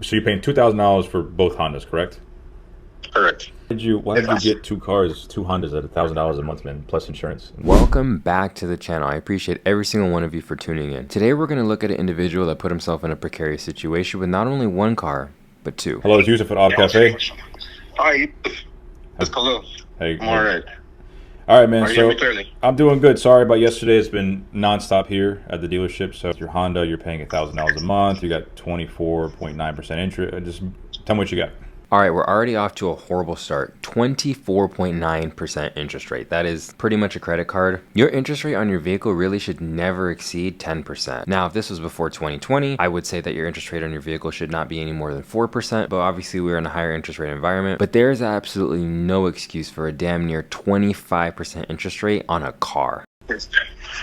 So you're paying $2,000 for both Hondas, correct? Correct. Why did you get two cars, two Hondas at $1,000 a month, man, plus insurance? Welcome back to the channel. I appreciate every single one of you for tuning in. Today we're going to look at an individual that put himself in a precarious situation with not only one car, but two. Hello, it's Yusuf at Odd Cafe. Hi. Hello. Hey. I'm all right. All right, man. Are you So hearing me clearly? I'm doing good. Sorry about yesterday. It's been nonstop here at the dealership. So your Honda, you're paying $1,000 a month. You got 24.9% interest. Just tell me what you got. All right, we're already off to a horrible start. 24.9% interest rate. That is pretty much a credit card. Your interest rate on your vehicle really should never exceed 10%. Now, if this was before 2020, I would say that your interest rate on your vehicle should not be any more than 4%, but obviously we're in a higher interest rate environment. But there's absolutely no excuse for a damn near 25% interest rate on a car. All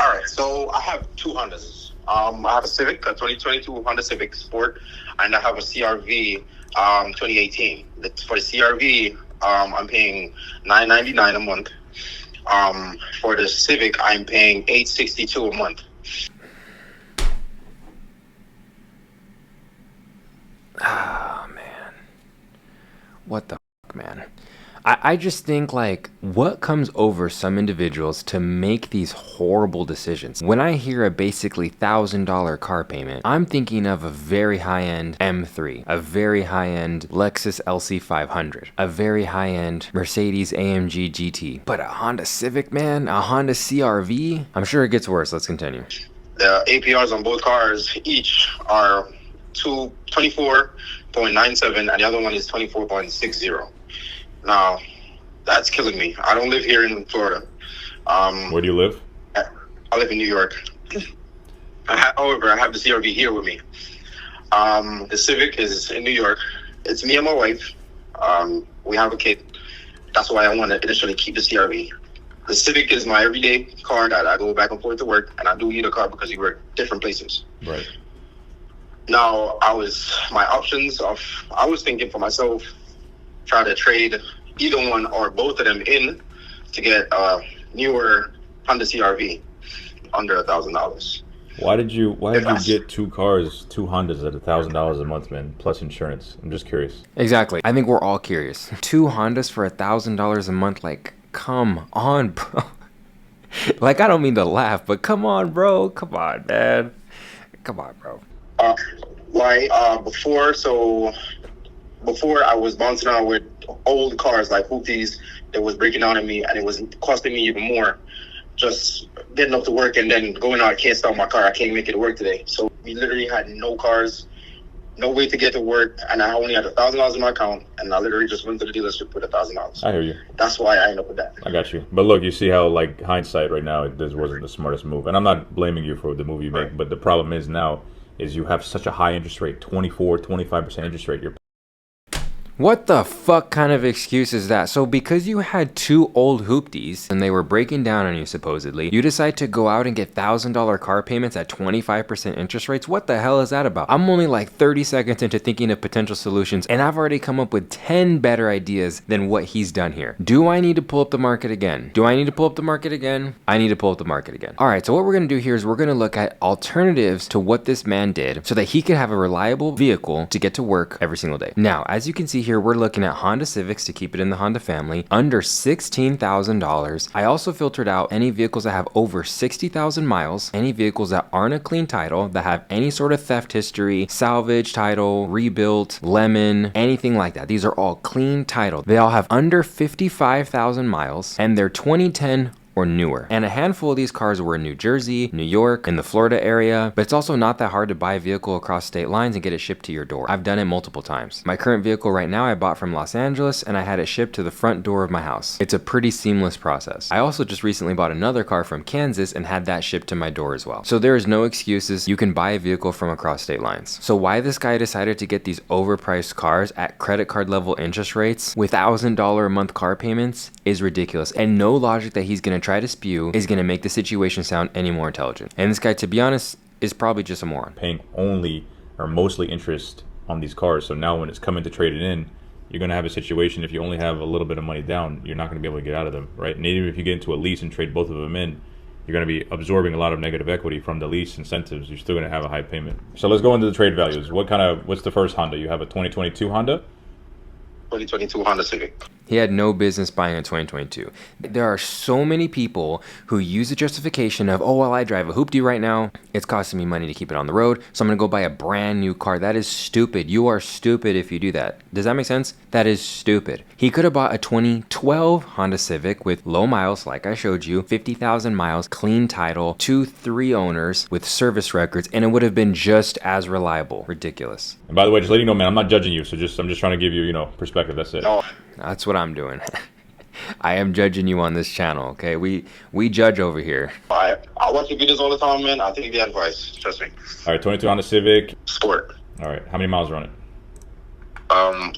right. So I have two Hondas. I have a Civic, a 2022 Honda Civic Sport, and I have a CRV 2018. For the CRV, I'm paying $999 a month. For the Civic, I'm paying $862 a month. Oh, man. What the fuck, man? I just think, like, what comes over some individuals to make these horrible decisions? When I hear a basically $1,000 car payment, I'm thinking of a very high-end M3, a very high-end Lexus LC500, a very high-end Mercedes AMG GT. But a Honda Civic, man, a Honda CRV? I'm sure it gets worse. Let's continue. The APRs on both cars each are 24.97, and the other one is 24.60. Now, that's killing me. I don't live here in Florida. Where do you live? I live in New York. However, I have the CRV here with me. The Civic is in New York. It's me and my wife. We have a kid. That's why I want to initially keep the CRV. The Civic is my everyday car that I go back and forth to work, and I do need a car because we work different places. Right. Now, I was thinking for myself, try to trade either one or both of them in to get a newer Honda CRV under $1,000. Why did you get two cars, two Hondas at $1,000 a month, man, plus insurance? I'm just curious. Exactly. I think we're all curious. Two Hondas for $1,000 a month, like, come on, bro. Like, I don't mean to laugh, but come on, bro. Come on, man. Come on, bro. Before I was bouncing around with old cars like Hoopties that was breaking down on me, and it was costing me even more just getting up to work and then going out. I can't start my car. I can't make it to work today. So we literally had no cars, no way to get to work, and I only had $1,000 in my account, and I literally just went to the dealership with $1,000. I hear you. That's why I ended up with that. I got you. But look, you see how, like, hindsight right now, this wasn't the smartest move. And I'm not blaming you for the move you make, Right. but the problem is now is you have such a high interest rate, 25% interest rate. You're What the fuck kind of excuse is that? So because you had two old hoopties and they were breaking down on you supposedly, you decide to go out and get $1,000 car payments at 25% interest rates? What the hell is that about? I'm only like 30 seconds into thinking of potential solutions, and I've already come up with 10 better ideas than what he's done here. Do I need to pull up the market again? I need to pull up the market again. All right, so what we're gonna do here is we're gonna look at alternatives to what this man did so that he could have a reliable vehicle to get to work every single day. Now, as you can see here, we're looking at Honda Civics to keep it in the Honda family under $16,000. I also filtered out any vehicles that have over 60,000 miles, any vehicles that aren't a clean title, that have any sort of theft history, salvage title, rebuilt, lemon, anything like that. These are all clean title. They all have under 55,000 miles, and they're 2010 or newer. And a handful of these cars were in New Jersey, New York, in the Florida area, but it's also not that hard to buy a vehicle across state lines and get it shipped to your door. I've done it multiple times. My current vehicle right now I bought from Los Angeles, and I had it shipped to the front door of my house. It's a pretty seamless process. I also just recently bought another car from Kansas and had that shipped to my door as well. So there is no excuses. You can buy a vehicle from across state lines. So why this guy decided to get these overpriced cars at credit card level interest rates with $1,000 a month car payments is ridiculous, and no logic that he's gonna try to spew is gonna make the situation sound any more intelligent. And this guy, to be honest, is probably just a moron. paying only or mostly interest on these cars. So now when it's coming to trade it in, you're going to have a situation, if you only have a little bit of money down, you're not going to be able to get out of them, right? And even if you get into a lease and trade both of them in, you're going to be absorbing a lot of negative equity from the lease incentives. You're still going to have a high payment. So let's go into the trade values. What's the first Honda? You have a 2022 Honda? 2022 Honda Civic. He had no business buying a 2022. There are so many people who use the justification of, oh, well, I drive a hoopty right now. It's costing me money to keep it on the road, so I'm going to go buy a brand new car. That is stupid. You are stupid if you do that. Does that make sense? That is stupid. He could have bought a 2012 Honda Civic with low miles, like I showed you, 50,000 miles, clean title, 2-3 owners with service records, and it would have been just as reliable. Ridiculous. And by the way, just letting you know, man, I'm not judging you. So I'm just trying to give you, perspective. That's it. No. That's what I'm doing. I am judging you on this channel, okay? We judge over here. I watch your videos all the time, man. I take the advice. Trust me. All right, 22 Honda Civic. Sport. All right, how many miles are on it?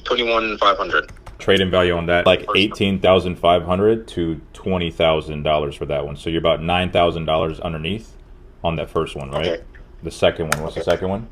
21,500. Trade-in value on that, like $18,500 to $20,000 for that one. So you're about $9,000 underneath on that first one, right? Okay. The second one. What's the second one?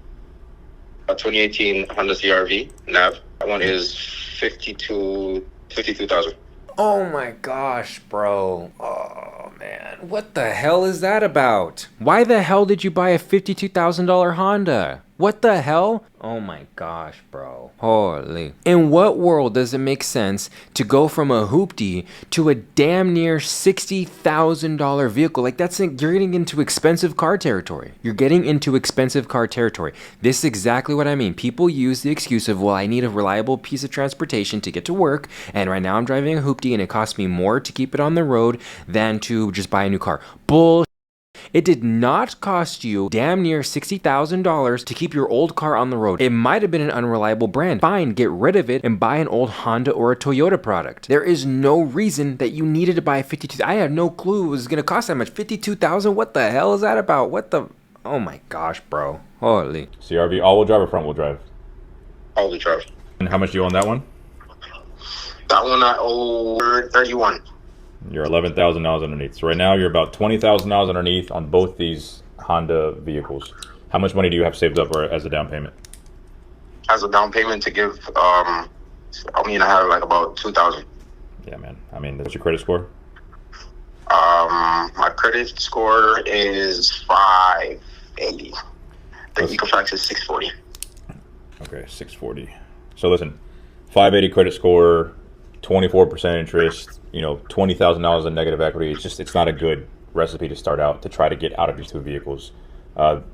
A 2018 Honda CR-V nav. That one is 52,000. Oh my gosh, bro. Oh man. What the hell is that about? Why the hell did you buy a $52,000 Honda? What the hell? Oh my gosh, bro. Holy. In what world does it make sense to go from a hoopty to a damn near $60,000 vehicle? Like you're getting into expensive car territory. You're getting into expensive car territory. This is exactly what I mean. People use the excuse of, well, I need a reliable piece of transportation to get to work, and right now I'm driving a hoopty and it costs me more to keep it on the road than to just buy a new car. Bull. It did not cost you damn near $60,000 to keep your old car on the road. It might have been an unreliable brand. Fine, get rid of it and buy an old Honda or a Toyota product. There is no reason that you needed to buy a 52. I had no clue it was going to cost that much. 52,000? What the hell is that about? What the? Oh my gosh, bro. Holy. CR-V all-wheel drive or front-wheel drive? All-wheel drive. And how much do you own that one? That one I owe 31. You're $11,000 underneath. So right now you're about $20,000 underneath on both these Honda vehicles. How much money do you have saved up as a down payment? As a down payment to give, I have like about 2,000. Yeah, man. What's your credit score? My credit score is 580. The Equifax is 640. Okay, 640. So listen, 580 credit score, 24% interest, $20,000 in negative equity. It's not a good recipe to start out to try to get out of these two vehicles.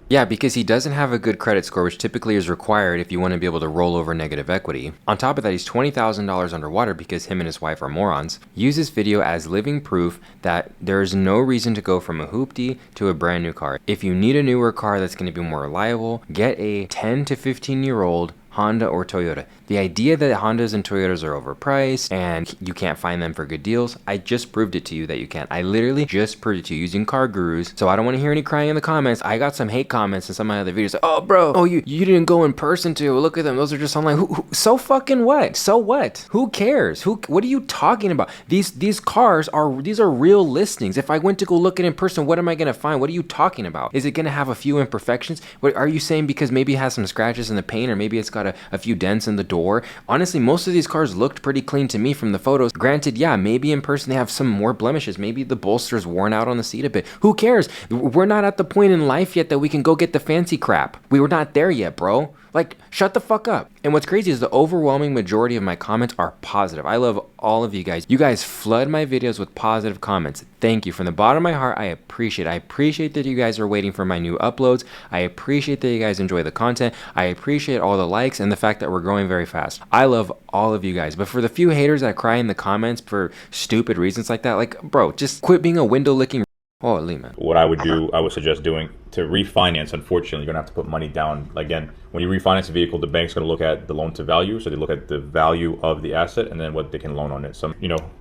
Yeah, because he doesn't have a good credit score, which typically is required if you want to be able to roll over negative equity. On top of that, he's $20,000 underwater because him and his wife are morons. Use this video as living proof that there is no reason to go from a hoopty to a brand new car. If you need a newer car that's going to be more reliable, get a 10 to 15-year-old Honda or Toyota. The idea that Hondas and Toyotas are overpriced and you can't find them for good deals, I just proved it to you that you can't. I literally just proved it to you using Car Gurus. So I don't want to hear any crying in the comments. I got some hate comments in some of my other videos. Like, oh, bro, you didn't go in person to look at them. Those are just online. So fucking what? So what? Who cares? What are you talking about? These cars are real listings. If I went to go look at it in person, what am I going to find? What are you talking about? Is it going to have a few imperfections? What are you saying because maybe it has some scratches in the paint or maybe it's got a few dents in the door? Honestly, most of these cars looked pretty clean to me from the photos. Granted, yeah, maybe in person they have some more blemishes. Maybe the bolster's worn out on the seat a bit. Who cares? We're not at the point in life yet that we can go get the fancy crap. We were not there yet, bro. Like, shut the fuck up. And what's crazy is the overwhelming majority of my comments are positive. I love all of you guys. You guys flood my videos with positive comments. Thank you. From the bottom of my heart, I appreciate it. I appreciate that you guys are waiting for my new uploads. I appreciate that you guys enjoy the content. I appreciate all the likes and the fact that we're growing very fast. I love all of you guys. But for the few haters that cry in the comments for stupid reasons like that, like, bro, just quit being a window licking. Holy man. What I would suggest doing to refinance, unfortunately, you're going to have to put money down. Again, when you refinance a vehicle, the bank's going to look at the loan to value. So they look at the value of the asset and then what they can loan on it. So,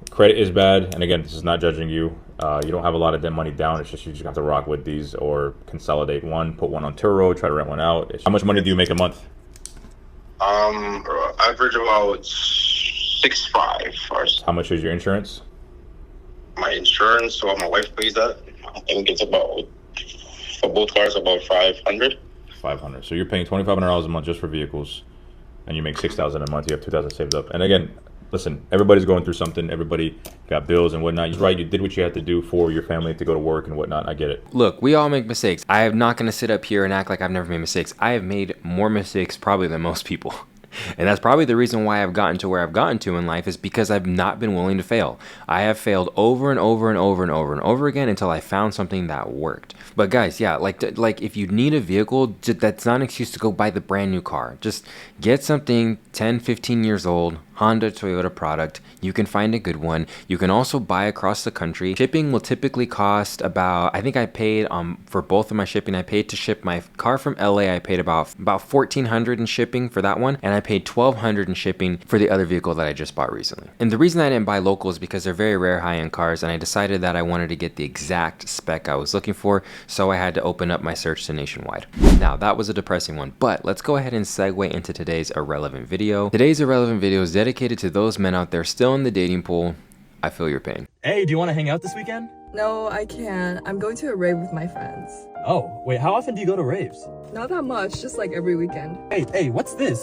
credit is bad. And again, this is not judging you. You don't have a lot of money down. It's just you just have to rock with these or consolidate one, put one on Turo, try to rent one out. How much money do you make a month? Average about 6.5. How much is your insurance? My insurance, so my wife pays that. I think it's about, for both cars, about 500. 500. So you're paying $2,500 a month just for vehicles, and you make $6,000 a month. You have $2,000 saved up. And again, listen, everybody's going through something. Everybody got bills and whatnot. You're right. You did what you had to do for your family to go to work and whatnot. I get it. Look, we all make mistakes. I am not going to sit up here and act like I've never made mistakes. I have made more mistakes probably than most people. And that's probably the reason why I've gotten to where I've gotten to in life, is because I've not been willing to fail. I have failed over and over and over and over and over again until I found something that worked. But guys, yeah, like if you need a vehicle, that's not an excuse to go buy the brand new car. Just get something 10, 15 years old, Honda, Toyota product. You can find a good one. You can also buy across the country. Shipping will typically cost about, I think I paid for both of my shipping, I paid to ship my car from LA, I paid about $1,400 in shipping for that one, and I paid $1,200 in shipping for the other vehicle that I just bought recently. And the reason I didn't buy local is because they're very rare high-end cars, and I decided that I wanted to get the exact spec I was looking for, so I had to open up my search to Nationwide. Now, that was a depressing one, but let's go ahead and segue into today's irrelevant video. Today's irrelevant video is dedicated to those men out there still in the dating pool. I feel your pain. Hey, do you want to hang out this weekend? No, I can't. I'm going to a rave with my friends. Oh, wait, how often do you go to raves? Not that much, just like every weekend. Hey, what's this?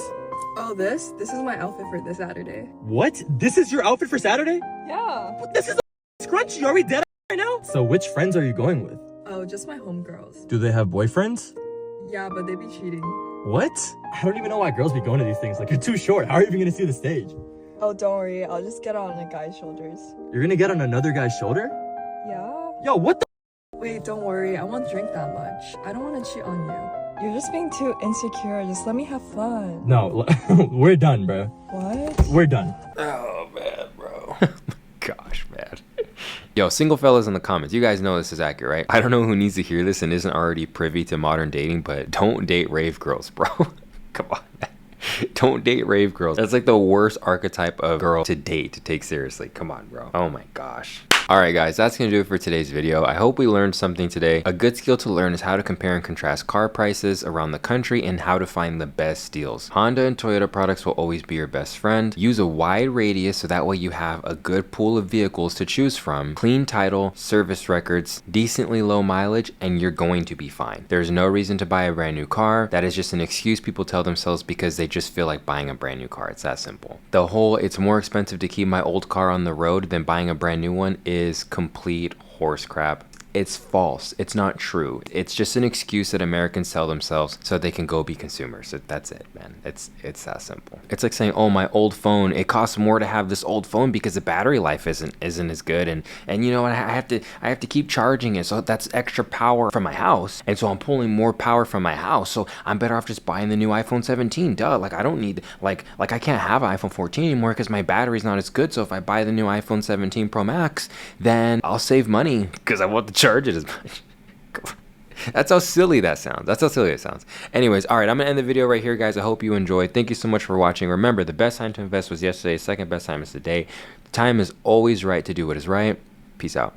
Oh, this is my outfit for this Saturday. What? This is your outfit for Saturday? Yeah. What, this is a scrunchie. Are we dead right now? So which friends are you going with? Oh, just my homegirls. Do they have boyfriends? Yeah, but they be cheating. What? I don't even know why girls be going to these things. Like, you're too short. How are you even gonna see the stage? Oh, don't worry. I'll just get on a guy's shoulders. You're gonna get on another guy's shoulder? Yeah? Yo, what the? Wait, don't worry. I won't drink that much. I don't want to cheat on you. You're just being too insecure. Just let me have fun. No, we're done, bro. What? We're done. Oh man, bro. Gosh, man. Yo, single fellas in the comments, you guys know this is accurate, right? I don't know who needs to hear this and isn't already privy to modern dating, but don't date rave girls, bro. Come on, man. Don't date rave girls. That's like the worst archetype of girl to date, to take seriously. Come on, bro. Oh my gosh. Alright guys, that's going to do it for today's video. I hope we learned something today. A good skill to learn is how to compare and contrast car prices around the country and how to find the best deals. Honda and Toyota products will always be your best friend. Use a wide radius so that way you have a good pool of vehicles to choose from. Clean title, service records, decently low mileage, and you're going to be fine. There's no reason to buy a brand new car. That is just an excuse people tell themselves because they just feel like buying a brand new car. It's that simple. The whole it's more expensive to keep my old car on the road than buying a brand new one is complete horse crap. It's false. It's not true. It's just an excuse that Americans tell themselves so they can go be consumers. That's it, man. It's that simple. It's like saying, oh, my old phone, it costs more to have this old phone because the battery life isn't as good, and you know what, I have to keep charging it, so that's extra power from my house, and so I'm pulling more power from my house, so I'm better off just buying the new iPhone 17. Duh, like I don't need like I can't have an iPhone 14 anymore because my battery's not as good, so if I buy the new iPhone 17 Pro Max, then I'll save money because I want to charge it as much. That's how silly that sounds. That's how silly it sounds. Anyways, all right, I'm gonna end the video right here, guys. I hope you enjoyed. Thank you so much for watching. Remember, the best time to invest was yesterday. Second best time is today. The time is always right to do what is right. Peace out.